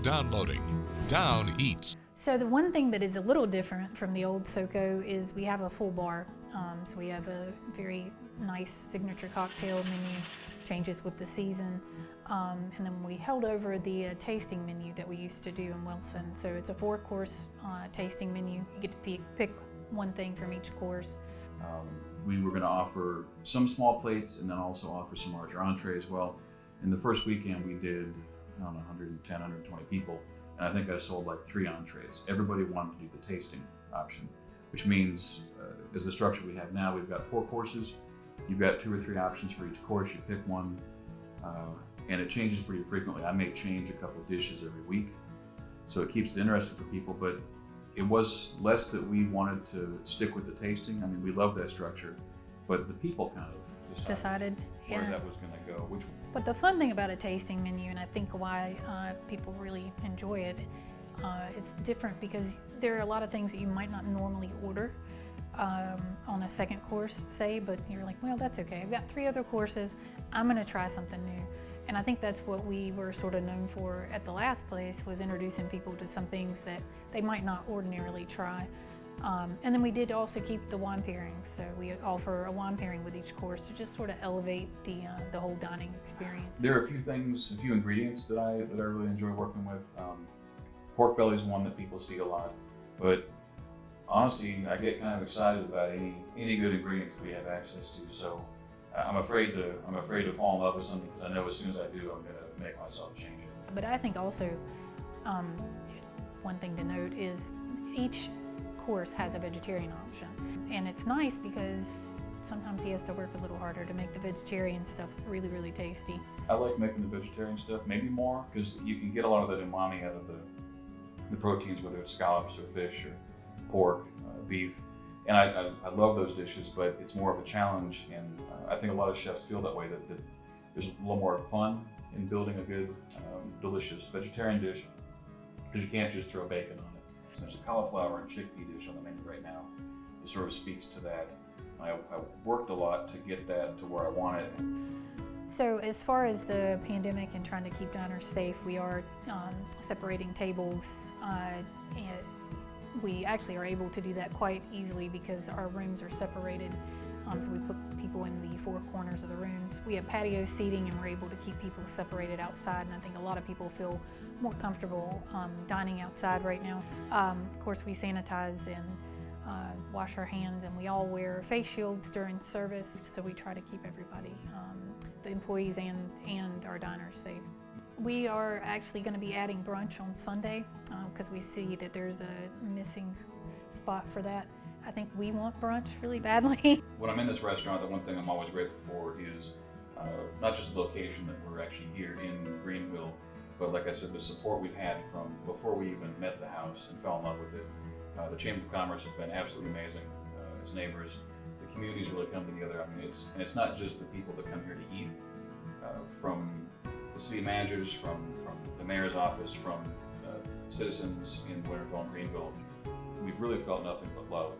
downloading Down Eats. So the one thing that is a little different from the old SoCo is we have a full bar. So we have a very nice signature cocktail menu, changes with the season. And then we held over the tasting menu that we used to do in Wilson. So it's a 4-course tasting menu. You get to pick one thing from each course. We were going to offer some small plates and then also offer some larger entrees as well. In the first weekend we did, 110, 120 people, and I think I sold like 3 entrees. Everybody wanted to do the tasting option, which means as the structure we have now, we've got 4 courses. You've got 2 or 3 options for each course. You pick one, and it changes pretty frequently. I may change a couple of dishes every week, so it keeps it interesting for people, but it was less that we wanted to stick with the tasting. I mean, we love that structure, but the people kind of decided where that was going to go. But the fun thing about a tasting menu, and I think why people really enjoy it, it's different because there are a lot of things that you might not normally order on a second course, say, but you're like, well, that's okay. I've got 3 other courses. I'm going to try something new. And I think that's what we were sort of known for at the last place, was introducing people to some things that they might not ordinarily try. And then we did also keep the wine pairings. So we offer a wine pairing with each course to just sort of elevate the whole dining experience. There are a few ingredients that I really enjoy working with. Pork belly is one that people see a lot, but honestly, I get kind of excited about any good ingredients that we have access to. So I'm afraid to fall in love with something because I know as soon as I do, I'm going to make myself change it. But I think also one thing to note is each course has a vegetarian option, and it's nice because sometimes he has to work a little harder to make the vegetarian stuff really, really tasty. I like making the vegetarian stuff maybe more because you can get a lot of that umami out of the proteins, whether it's scallops or fish or pork, beef. And I love those dishes, but it's more of a challenge, and I think a lot of chefs feel that way, that there's a little more fun in building a good, delicious vegetarian dish, because you can't just throw bacon on it. So there's a cauliflower and chickpea dish on the menu right now that sort of speaks to that. I worked a lot to get that to where I want it. So as far as the pandemic and trying to keep diners safe, we are separating tables, and we actually are able to do that quite easily because our rooms are separated. So we put people in the 4 corners of the rooms. We have patio seating, and we're able to keep people separated outside, and I think a lot of people feel more comfortable dining outside right now. Of course, we sanitize and wash our hands, and we all wear face shields during service, so we try to keep everybody, the employees and our diners, safe. We are actually going to be adding brunch on Sunday because we see that there's a missing spot for that. I think we want brunch really badly. When I'm in this restaurant, the one thing I'm always grateful for is not just the location that we're actually here in Greenville, but like I said, the support we've had from before we even met the house and fell in love with it. The Chamber of Commerce has been absolutely amazing as neighbors. The community's really come together. I mean, it's not just the people that come here to eat, from the city managers, from the mayor's office, from citizens in Winterville and Greenville. We've really felt nothing but love